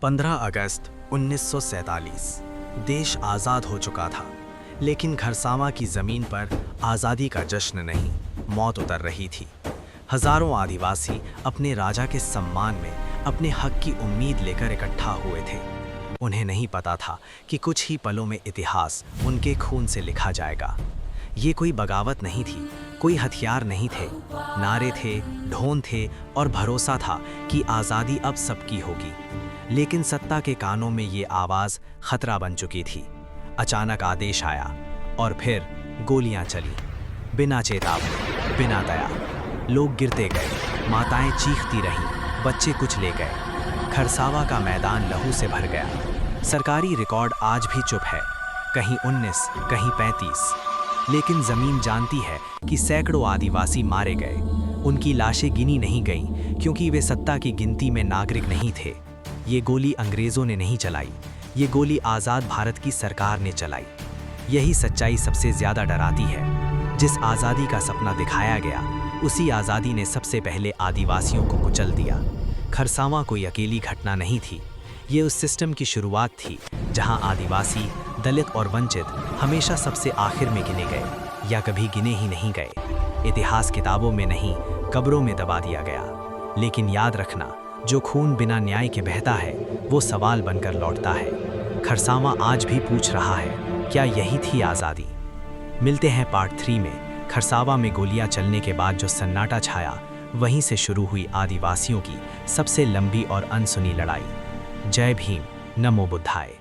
15 अगस्त 1947 देश आज़ाद हो चुका था, लेकिन खरसावां की ज़मीन पर आज़ादी का जश्न नहीं, मौत उतर रही थी। हज़ारों आदिवासी अपने राजा के सम्मान में अपने हक की उम्मीद लेकर इकट्ठा हुए थे। उन्हें नहीं पता था कि कुछ ही पलों में इतिहास उनके खून से लिखा जाएगा। ये कोई बगावत नहीं थी, कोई हथियार नहीं थे, नारे थे, ढोल थे और भरोसा था कि आज़ादी अब सबकी होगी। लेकिन सत्ता के कानों में ये आवाज़ खतरा बन चुकी थी। अचानक आदेश आया और फिर गोलियां चली, बिना चेतावनी, बिना दया। लोग गिरते गए, माताएं चीखती रहीं, बच्चे कुचले गए। खरसावां का मैदान लहू से भर गया। सरकारी रिकॉर्ड आज भी चुप है, कहीं 19, कहीं 35। लेकिन ज़मीन जानती है कि सैकड़ों आदिवासी मारे गए। उनकी लाशें गिनी नहीं गईं क्योंकि वे सत्ता की गिनती में नागरिक नहीं थे। ये गोली अंग्रेज़ों ने नहीं चलाई, ये गोली आज़ाद भारत की सरकार ने चलाई। यही सच्चाई सबसे ज़्यादा डराती है। जिस आज़ादी का सपना दिखाया गया, उसी आज़ादी ने सबसे पहले आदिवासियों को कुचल दिया। खरसावां कोई अकेली घटना नहीं थी, ये उस सिस्टम की शुरुआत थी जहां आदिवासी, दलित और वंचित हमेशा सबसे आखिर में गिने गए या कभी गिने ही नहीं गए। इतिहास किताबों में नहीं, कब्रों में दबा दिया गया। लेकिन याद रखना, जो खून बिना न्याय के बहता है वो सवाल बनकर लौटता है। खरसावां आज भी पूछ रहा है, क्या यही थी आज़ादी? मिलते हैं पार्ट 3 में। खरसावां में गोलियां चलने के बाद जो सन्नाटा छाया, वहीं से शुरू हुई आदिवासियों की सबसे लंबी और अनसुनी लड़ाई। जय भीम, नमो बुद्धाय।